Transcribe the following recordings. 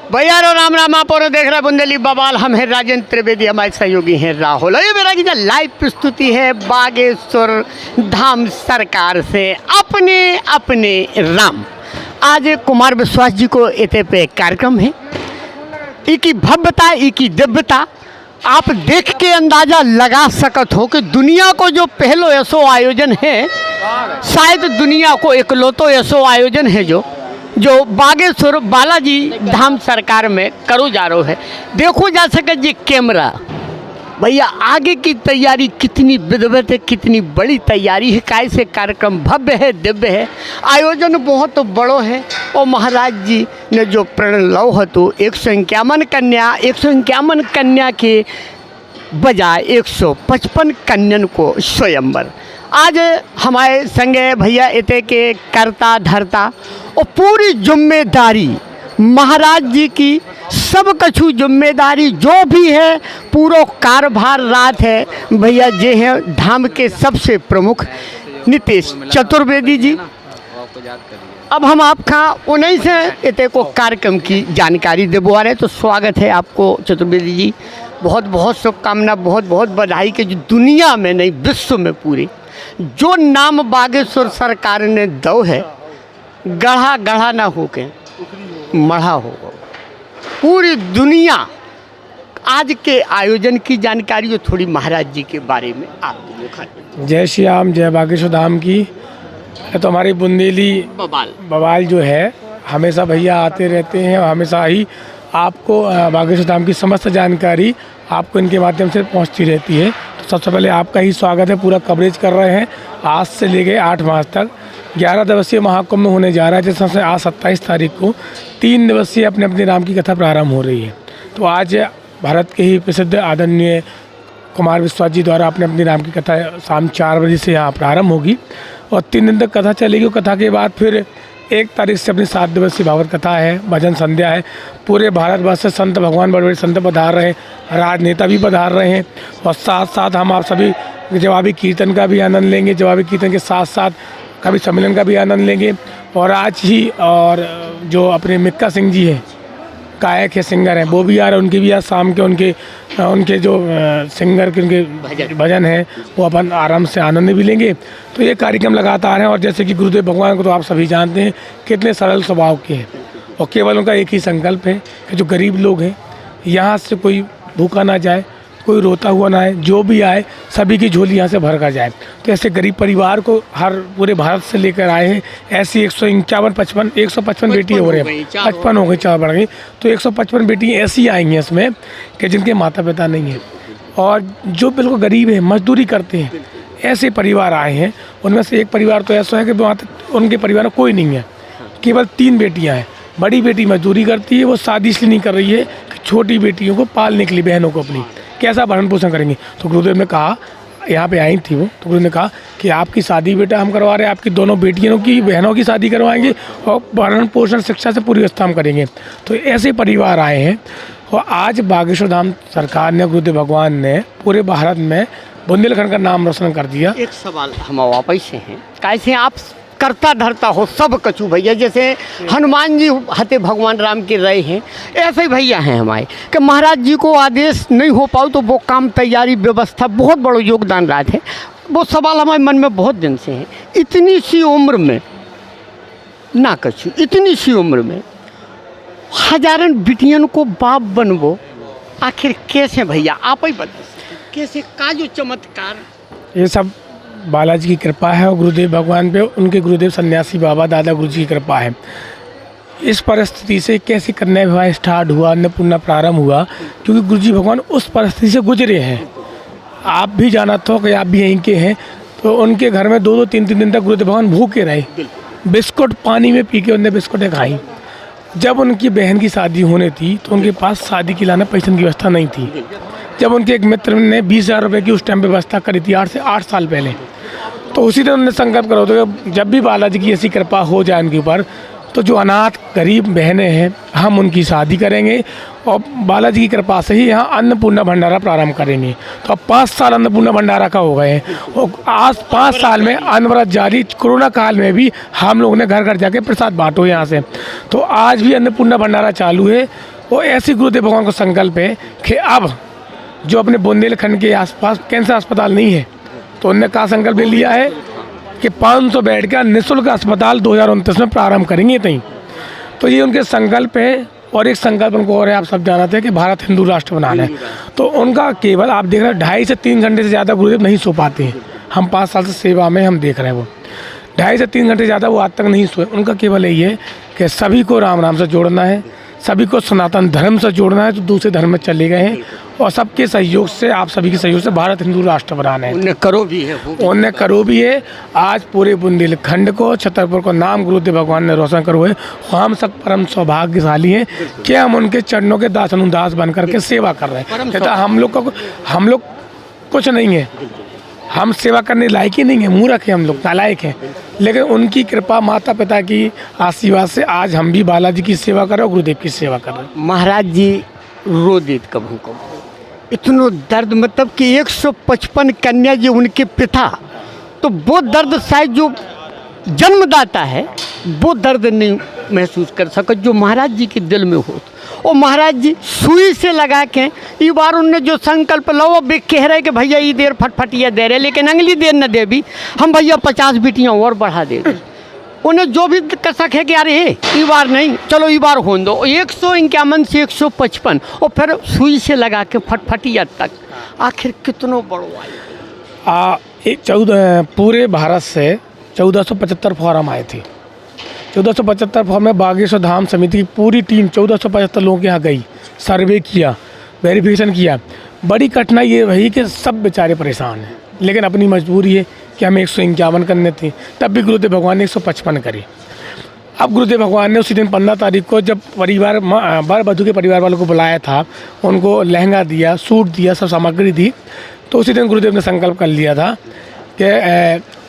भैया रो राम राम आप और देख रहे बुंदेली बवाल। हम हैं राजेंद्र त्रिवेदी, हमारे सहयोगी हैं राहुल। ये मेरा की लाइव प्रस्तुति है बागेश्वर धाम सरकार से अपने अपने राम। आज कुमार विश्वास जी को इते पे कार्यक्रम है। इकी भव्यता इकी दिव्यता आप देख के अंदाज़ा लगा सकत हो कि दुनिया को जो पहलो ऐसो आयोजन है, शायद दुनिया को इकलौतो ऐसो आयोजन है जो बागेश्वर बालाजी धाम सरकार में करो जा रहा है। देखो जा सके जी कैमरा भैया आगे की तैयारी कितनी विधिवत है, कितनी बड़ी तैयारी है। कैसे कार्यक्रम भव्य है, दिव्य है, आयोजन बहुत बड़ो है। और महाराज जी ने जो प्रण लो है तो 151 कन्या के बजाय 155 कन्यन को स्वयंवर। आज हमारे संगे भैया इते के करता धरता और पूरी जिम्मेदारी महाराज जी की, सब कछु जिम्मेदारी जो भी है पूरा कार्यभार रात है भैया जे हैं धाम के सबसे प्रमुख नीतीश चतुर्वेदी जी। अब हम आपका उन्हीं से इते को कार्यक्रम की जानकारी देबो रहे, तो स्वागत है आपको चतुर्वेदी जी। बहुत बहुत शुभकामना, बहुत बहुत बधाई के जो दुनिया में नहीं विश्व में पूरे जो नाम बागेश्वर सरकार ने दो है, गढ़ा गढ़ा ना होके मढ़ा होगा। पूरी दुनिया आज के आयोजन की जानकारी थोड़ी महाराज जी के बारे में आप दिखाएं। जय श्री राम, जय बागेश्वर धाम की। तो हमारी बुंदेली बवाल जो है हमेशा भैया आते रहते हैं और हमेशा ही आपको बागेश्वर धाम की समस्त जानकारी आपको इनके माध्यम से पहुंचती रहती है। तो सबसे पहले आपका ही स्वागत है। पूरा कवरेज कर रहे हैं आज से लेके 8 मार्च तक। 11 दिवसीय महाकुंभ होने जा रहा है, जिसमें से आज 27 तारीख को 3 दिवसीय अपने अपने राम की कथा प्रारंभ हो रही है। तो आज भारत के ही प्रसिद्ध आदरणीय कुमार विश्वास जी द्वारा अपने अपनी राम की कथा शाम 4 बजे से यहाँ प्रारंभ होगी और 3 दिन तक कथा चलेगी। कथा के बाद फिर 1 तारीख से अपनी 7 दिवसीय भागवत कथा है, भजन संध्या है। पूरे भारतवर्ष से संत भगवान बड़े बड़े संत पधार रहे हैं, राजनेता भी पधार रहे हैं और साथ साथ हम आप सभी जवाबी कीर्तन का भी आनंद लेंगे। जवाबी कीर्तन के साथ साथ कवि सम्मेलन का भी आनंद लेंगे। और आज ही और जो अपने मिक्का सिंह जी हैं, गायक है, सिंगर हैं, वो भी आ रहे हैं। उनकी भी आज शाम के उनके जो सिंगर के उनके भजन है वो अपन आराम से आनंद भी लेंगे। तो ये कार्यक्रम लगातार हैं। और जैसे कि गुरुदेव भगवान को तो आप सभी जानते हैं कितने सरल स्वभाव के हैं और केवल उनका एक ही संकल्प है कि जो गरीब लोग हैं यहाँ से कोई भूखा ना जाए, कोई रोता हुआ ना आए, जो भी आए सभी की झोली यहाँ से भर कर जाए। तो ऐसे गरीब परिवार को हर पूरे भारत से लेकर आए हैं। ऐसी 155 बेटी हो रही हैं, 55 हो गई, 4 बढ़ गई। तो 155 बेटी ऐसी आई हैं इसमें कि जिनके माता पिता नहीं हैं और जो बिल्कुल गरीब है, मजदूरी करते हैं, ऐसे परिवार आए हैं। उनमें से एक परिवार तो ऐसा है कि वहाँ उनके परिवार में कोई नहीं है, केवल 3 बेटियाँ हैं। बड़ी बेटी मजदूरी करती है, वो शादी इसलिए नहीं कर रही है कि छोटी बेटियों को पालने के लिए, बहनों को अपनी कैसा भरण पोषण करेंगे। तो गुरुदेव ने कहा, यहाँ पे आई थी वो, तो गुरुदेव ने कहा कि आपकी शादी बेटा हम करवा रहे हैं, आपकी दोनों बेटियों की, बहनों की शादी करवाएंगे और भरण पोषण शिक्षा से पूरी व्यवस्था हम करेंगे। तो ऐसे परिवार आए हैं। और आज बागेश्वर धाम सरकार ने, गुरुदेव भगवान ने पूरे भारत में बुंदेलखंड का नाम रोशन कर दिया। एक सवाल हम वापस से हैं, कैसे आप करता धरता हो सब कछु भैया, जैसे हनुमान जी हते भगवान राम के रहे हैं, ऐसे ही भैया हैं हमारे कि महाराज जी को आदेश नहीं हो पाओ तो वो काम तैयारी व्यवस्था बहुत बड़ा योगदान रहा है। वो सवाल हमारे मन में बहुत दिन से है। इतनी सी उम्र में ना कछु, इतनी सी उम्र में हजारन बिटियन को बाप बनवो, आखिर कैसे भैया आप ही बता, कैसे का जो चमत्कार? ये सब बालाजी की कृपा है और गुरुदेव भगवान पे, उनके गुरुदेव सन्यासी बाबा दादा गुरु जी की कृपा है। इस परिस्थिति से कैसे कन्या विवाह स्टार्ट हुआ, अन्नपूर्णा प्रारंभ हुआ, क्योंकि गुरु जी भगवान उस परिस्थिति से गुजरे हैं। आप भी जाना था कि आप भी यहीं के हैं। तो उनके घर में 2-2, 3-3 दिन तक गुरुदेव भगवान भूखे रहे, बिस्कुट पानी में पी के उनने बिस्कुटें खाई। जब उनकी बहन की शादी होनी थी तो उनके पास शादी के लाना पैसे की व्यवस्था नहीं थी। जब उनके एक मित्र ने 20,000 रुपये की उस टाइम पे व्यवस्था करी थी 8 साल पहले, तो उसी दिन उन्होंने संकल्प करा था कि जब भी बालाजी की ऐसी कृपा हो जाए उनके ऊपर, तो जो अनाथ गरीब बहनें हैं हम उनकी शादी करेंगे और बालाजी की कृपा से ही यहाँ अन्नपूर्णा भंडारा प्रारंभ करेंगे। तो अब 5 साल अन्नपूर्णा भंडारा का हो गए हैं और आज 5 साल में अनवरत जारी, कोरोना काल में भी हम लोगों ने घर घर जाके प्रसाद बांटो यहाँ से। तो आज भी अन्नपूर्णा भंडारा चालू है वो ऐसी गुरुदेव भगवान को संकल्प है कि अब जो अपने बुंदेलखंड के आसपास कैंसर अस्पताल नहीं है, तो उन्होंने कहा संकल्प लिया है कि 500 बेड का निःशुल्क अस्पताल 2029 में प्रारंभ करेंगे कहीं। तो ये उनके संकल्प है। और एक संकल्प उनको और है, आप सब जानते हैं कि भारत हिंदू राष्ट्र बनाना है। तो उनका केवल आप देख रहे हैं 2.5 से 3 घंटे से ज़्यादा गुरुदेव नहीं सो पाते हैं। हम 5 साल से सेवा में हम देख रहे हैं, वो 2.5 से 3 घंटे ज़्यादा वो आज तक नहीं सोए। उनका केवल यही है कि सभी को राम नाम से जोड़ना है, सभी को सनातन धर्म से जोड़ना है, तो दूसरे धर्म में चले गए हैं। और सबके सहयोग से, आप सभी के सहयोग से भारत हिंदू राष्ट्र बनाना है। उन्हें करो भी है, उन्हें करो भी है। आज पूरे बुंदेलखंड को, छतरपुर को नाम गुरुदेव भगवान ने रोशन करो है। हम सब परम सौभाग्यशाली हैं कि हम उनके चरणों के दास अनुदास बन करके सेवा कर रहे हैं। कहता हम लोग कुछ नहीं है, हम सेवा करने लायक ही नहीं है, मूर्ख है हम लोग, नालायक हैं। लेकिन उनकी कृपा, माता पिता की आशीर्वाद से आज हम भी बालाजी की सेवा कर रहे हैं और गुरुदेव की सेवा कर रहे हैं। महाराज जी रो देत कभू कभू, इतनो दर्द, मतलब कि 155 कन्या जी उनके पिता, तो वो दर्द शायद जो जन्मदाता है वो दर्द नहीं महसूस कर सका जो महाराज जी के दिल में हो। और महाराज जी सुई से लगा के ये बार उनने जो संकल्प लो, अब कह रहे कि भैया ये देर फटफटिया दे रहे, लेकिन अगली देर न दे भी, हम भैया 50 बेटियाँ और बढ़ा दे। उन्हें जो भी कसक है कि अरे ये बार नहीं, चलो ये बार होने दो। 151 से 155 और फिर सुई से लगा के फटफटिया तक, आखिर कितनों बड़ो आई। 14 पूरे भारत से 1475 फॉर्म आए थे। 1475 फॉर्म में बागेश्वर धाम समिति की पूरी टीम 1475 लोगों के यहाँ गई, सर्वे किया, वेरिफिकेशन किया। बड़ी कठिनाई ये रही कि सब बेचारे परेशान हैं, लेकिन अपनी मजबूरी है कि हमें 151 करने थे, तब भी गुरुदेव भगवान ने 155 करे। अब गुरुदेव भगवान ने उसी दिन 15 तारीख को जब परिवार वर वधू के परिवार वालों को बुलाया था, उनको लहंगा दिया, सूट दिया, सब सामग्री दी, तो उसी दिन गुरुदेव ने संकल्प कर लिया था कि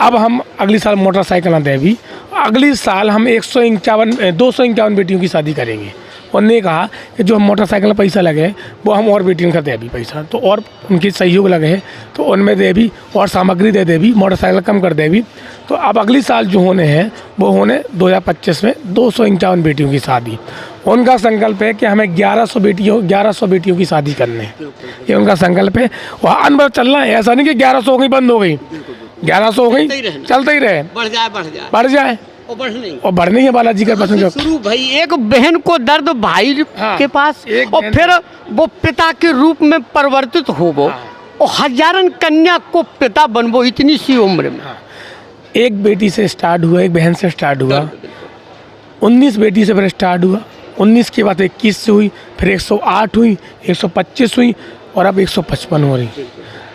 अब हम अगली साल मोटरसाइकिल ना दें, भी अगली साल हम 251 बेटियों की शादी करेंगे। उन्होंने कहा कि जो हम मोटरसाइकिल में पैसा लगे वो हम और बेटियों का दे भी पैसा, तो और उनके सहयोग लगे तो उनमें दे भी और सामग्री दे भी, मोटरसाइकिल कम कर दे भी। तो अब अगली साल जो होने हैं वो होने 2025 में 251 बेटियों की शादी। उनका संकल्प है कि हमें 1100 बेटियों की शादी करनी है, ये उनका संकल्प है। वहाँ अनुभव चलना है, ऐसा नहीं कि 1100 हो गई बंद हो गई, 1100 हो गई चलते ही रहे, बढ़ जाए और बढ़नी है बालाजी का पसंद शुरू। भाई एक बहन को दर्द भाई के पास, और फिर वो पिता के रूप में परिवर्तित हो गो, और हजारन कन्या को पिता बनबो इतनी सी उम्र में। एक बेटी से स्टार्ट हुआ, एक बहन से स्टार्ट हुआ, 19 बेटी से फिर स्टार्ट हुआ, 19 के बाद 21 से हुई, फिर 108 हुई, 125 हुई और अब 155 हो रही।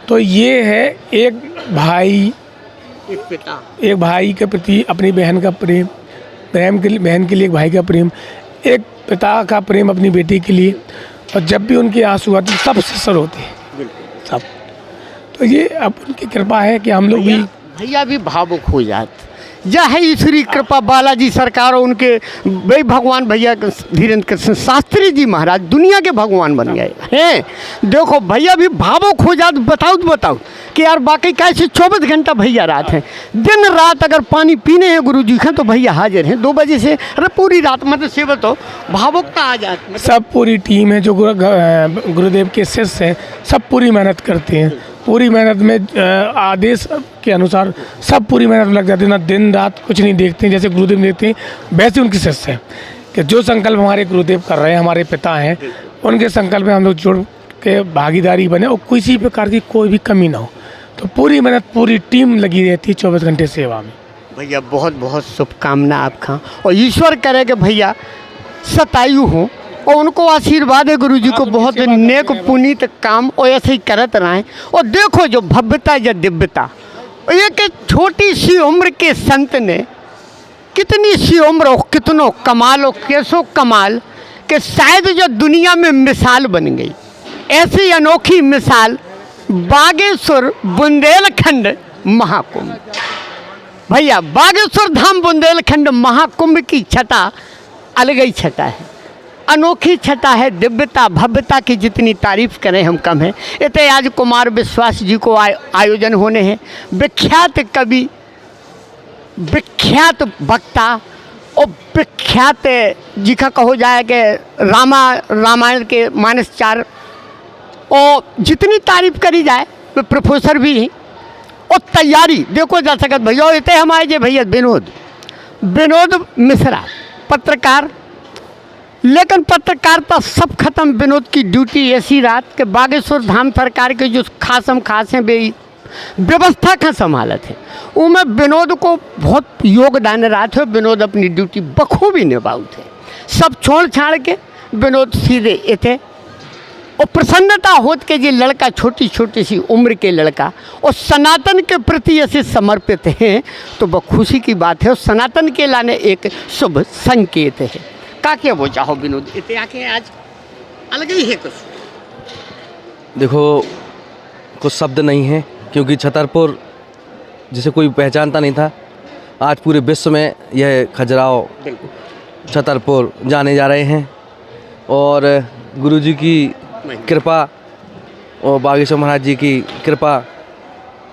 तो ये है एक भाई, एक भाई के प्रति अपनी बहन का प्रेम, बहन के लिए एक भाई का प्रेम, एक पिता का प्रेम अपनी बेटी के लिए। और जब भी उनके आंसू आते सब सिसर होते हैं सब। तो ये अब उनकी कृपा है कि हम लोग भी भैया भी भावुक हो जाते। यह है ईश्वरी कृपा, बालाजी सरकार और उनके भाई भगवान भैया धीरेन्द्र कृष्ण शास्त्री जी महाराज दुनिया के भगवान बन गए हैं। देखो भैया भी भावुक हो जाते। बताओ कि यार बाकी कैसे 24 घंटा भैया रात हैं, दिन रात अगर पानी पीने हैं गुरु जी का तो भैया हाजिर हैं 2 बजे से, अरे पूरी रात मतलब सेवा तो भावुकता आ जाती। सब पूरी टीम है जो गुरुदेव के शिष्य हैं, सब पूरी मेहनत करते हैं, पूरी मेहनत में आदेश के अनुसार सब पूरी मेहनत में लग जाते हैं, ना दिन रात कुछ नहीं देखते हैं। जैसे गुरुदेव देखते हैं वैसे उनकी शिष्य है कि जो संकल्प हमारे गुरुदेव कर रहे हैं, हमारे पिता हैं, उनके संकल्प में हम लोग जुड़ के भागीदारी बने और किसी प्रकार की कोई भी कमी ना हो। तो पूरी मेहनत, पूरी टीम लगी रहती है 24 घंटे सेवा में। भैया बहुत बहुत शुभकामना आपका, और ईश्वर करे कि भैया शतायु हो और उनको आशीर्वाद है गुरु जी को, बहुत नेक पुनीत काम और ऐसे ही करत रहें। और देखो जो भव्यता या दिव्यता, एक छोटी सी उम्र के संत ने कितनी सी उम्र और कितनों कमाल और कैसो कमाल कि शायद जो दुनिया में मिसाल बन गई। ऐसी अनोखी मिसाल बागेश्वर बुंदेलखंड महाकुंभ। भैया बागेश्वर धाम बुंदेलखंड महाकुंभ की छटा अलग ही छटा है, अनोखी छटा है। दिव्यता भव्यता की जितनी तारीफ करें हम कम है। इतने आज कुमार विश्वास जी को आयोजन होने हैं, विख्यात कवि, विख्यात वक्ता और विख्यात जी का कहो जाए कि रामायण के -4 और जितनी तारीफ करी जाए वे प्रोफेसर भी हैं। और तैयारी देखो जा सकत भैया, इतने हमारे जे भैया विनोद मिश्रा पत्रकार, लेकिन पत्रकारिता सब खत्म। विनोद की ड्यूटी ऐसी रात के बागेश्वर धाम सरकार के जो खासम खास हैं वे व्यवस्था का संभालत है, उनमें विनोद को बहुत योगदान रहा थे। विनोद अपनी ड्यूटी बखूबी निभाऊ थे। सब छोड़ छाड़ के विनोद सीधे थे और प्रसन्नता होत के ये लड़का छोटी छोटी सी उम्र के लड़का और सनातन के प्रति ऐसे समर्पित हैं तो वह खुशी की बात है। और सनातन के लाने एक शुभ संकेत है। का क्या वो चाहो विनोद इतने आके आज अलग ही है कुछ। देखो कुछ शब्द नहीं है, क्योंकि छतरपुर जिसे कोई पहचानता नहीं था, आज पूरे विश्व में यह खजुराहो छतरपुर जाने जा रहे हैं। और गुरुजी की कृपा और बागेश्वर महाराज जी की कृपा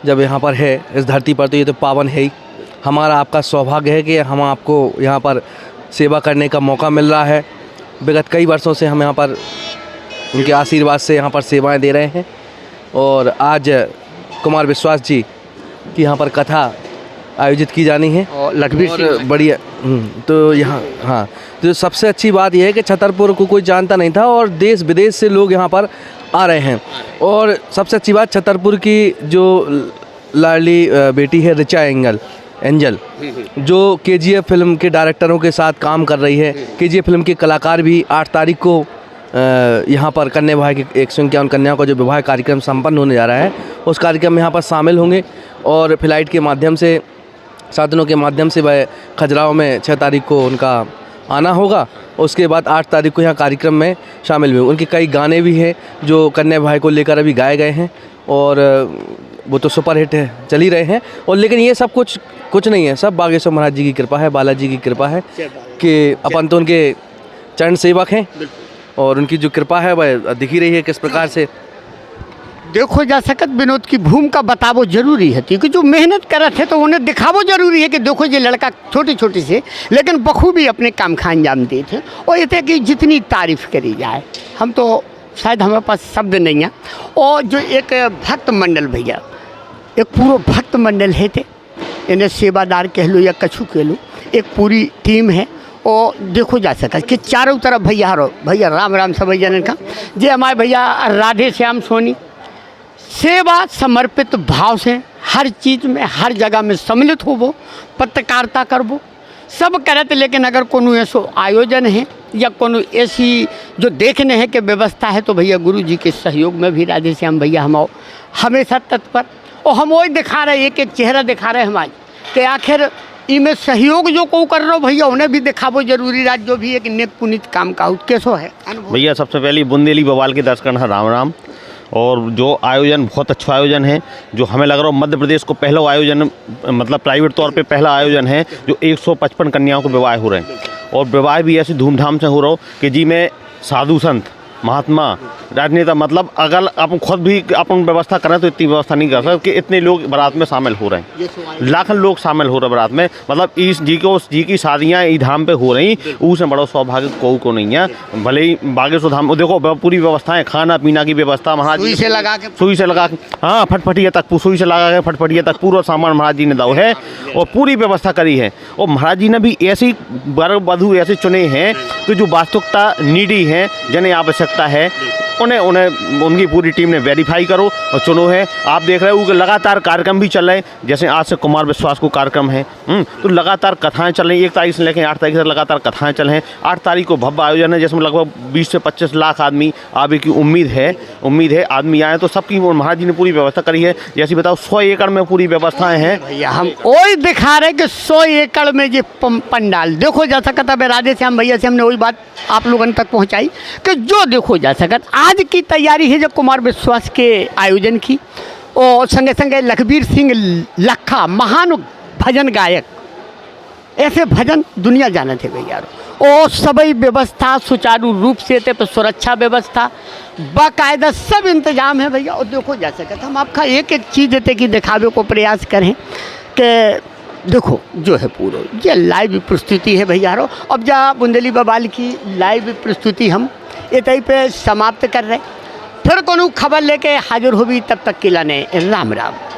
जब यहाँ पर है इस धरती पर, तो ये तो पावन है ही। हमारा आपका सौभाग्य है कि हम आपको यहाँ पर सेवा करने का मौका मिल रहा है। विगत कई वर्षों से हम यहाँ पर उनके आशीर्वाद से यहाँ पर सेवाएं दे रहे हैं। और आज कुमार विश्वास जी की यहाँ पर कथा आयोजित की जानी है और लखबीर सिंह बढ़िया। तो यहाँ हाँ, तो सबसे अच्छी बात यह है कि छतरपुर को कोई जानता नहीं था और देश विदेश से लोग यहाँ पर आ रहे हैं। और सबसे अच्छी बात छतरपुर की जो लाडली बेटी है ऋचा एंजल जो KGF फिल्म के डायरेक्टरों के साथ काम कर रही है। KGF फिल्म के कलाकार भी 8 तारीख को यहाँ पर कन्या विवाह की 151 कन्याओं का जो विवाह कार्यक्रम संपन्न होने जा रहा है, उस कार्यक्रम में यहाँ पर शामिल होंगे। और फ्लाइट के माध्यम से, साधनों के माध्यम से वह खजुराहो में 6 तारीख को उनका आना होगा। उसके बाद 8 तारीख को यहाँ कार्यक्रम में शामिल हुए। उनके कई गाने भी हैं जो कन्या विवाह को लेकर अभी गाए गए हैं और वो तो सुपर हिट है, चल ही रहे हैं। और लेकिन ये सब कुछ नहीं है, सब बागेश्वर महाराज जी की कृपा है, बालाजी की कृपा है कि अपन तो उनके चरण सेवक हैं और उनकी जो कृपा है वह दिख ही रही है किस प्रकार से। देखो जा सकत विनोद की भूमिका बतावो जरूरी है, क्योंकि जो मेहनत करत है तो उन्हें दिखावो जरूरी है कि देखो ये लड़का छोटी छोटी से लेकिन बखूबी अपने काम का अंजाम दिए थे। और ये कि जितनी तारीफ करी जाए हम तो शायद हमारे पास शब्द नहीं है। और जो एक भक्त मंडल भैया, एक पूरा भक्त मंडल है थे, इन्हें सेवादार कह लो या कछु कह लो, एक पूरी टीम है। और देखो जा सका कि चारों तरफ भैया राम सब भैया ने कहा जे हमारे भैया राधे श्याम सोनी सेवा समर्पित भाव से हर चीज़ में हर जगह में सम्मिलित हो, वो पत्रकारिता करबो सब करत। लेकिन अगर कोनो ऐसो आयोजन है या कोनो ऐसी जो देखने है कि व्यवस्था है तो भैया गुरु जी के सहयोग में भी राधे श्याम भैया हम हमेशा तत्पर। और हम वही दिखा रहे एक चेहरा दिखा रहे हमारे कि आखिर इनमें सहयोग जो को कर रहे हो भैया उन्हें भी दिखावो जरूरी रात जो भी एक नेक पुनित काम का कैसो है भैया। सबसे पहले बुंदेली बवाल के दर्शक है राम। और जो आयोजन बहुत अच्छा आयोजन है, जो हमें लग रहा हो मध्य प्रदेश को पहला आयोजन, मतलब प्राइवेट तौर पे पहला आयोजन है जो 155 कन्याओं के विवाह हो रहे हैं। और विवाह भी ऐसी धूमधाम से हो रहा हो कि जी में साधु संत महात्मा राजनेता, मतलब अगर आप खुद भी अपन व्यवस्था करें तो इतनी व्यवस्था नहीं कर सकते कि इतने लोग बारात में शामिल हो रहे हैं। लाखों लोग शामिल हो रहे हैं बारात में, मतलब इस जी की शादियाँ ई धाम पे हो रही, उससे बड़ा सौभाग्य को नहीं है। भले ही बागेश्वर धाम देखो पूरी व्यवस्थाएं, खाना पीना की व्यवस्था महाराज सुई से लगा के हाँ फटफटिया तक, सुई से लगा के फटफटिया तक पूरा सामान महाराज जी ने दाव है और पूरी व्यवस्था करी है। और महाराज जी ने भी ऐसी वर वधू ऐसे चुने हैं कि जो वास्तविकता नीडी हैं, जिन्हें आवश्यकता है, उन्हें उनकी पूरी टीम ने वेरीफाई करो और चुनो है। आप देख रहे हो कि लगातार कार्यक्रम भी चल रहे हैं, जैसे आज से कुमार विश्वास को कार्यक्रम है, तो लगातार कथाएं चल रही हैं। 1 तारीख से लेकर 8 तारीख तक लगातार कथाएं चल रहे हैं। 8 तारीख को भव्य आयोजन है जिसमें लगभग 20 से 25 लाख आदमी आने की उम्मीद है आदमी आए। तो सबकी महाराज जी ने पूरी व्यवस्था करी है। जैसे बताओ 100 एकड़ में पूरी व्यवस्थाएं हैं भैया। हम वही दिखा रहे कि 100 एकड़ में ये पंडाल देखो जा सकता है। राधे श्याम भैया से हमने वही बात आप लोगों तक पहुँचाई कि जो देखो जा सकता आज की तैयारी है जो कुमार विश्वास के आयोजन की। और संगे संगे लखबीर सिंह लखा महान भजन गायक, ऐसे भजन दुनिया जाने थे भैया। और सभी व्यवस्था सुचारू रूप से थे, तो सुरक्षा व्यवस्था बाकायदा सब इंतजाम है भैया। और देखो जा सकता हम आपका एक चीज़ देते कि दिखावे को प्रयास करें कि देखो जो है पूरा ये लाइव प्रस्तुति है भैया रो। अब जा बुंदेली बवाल की लाइव प्रस्तुति हम इतई पे समाप्त कर रहे, फिर कोनो खबर लेके हाजिर होगी, तब तक के लाने राम राम।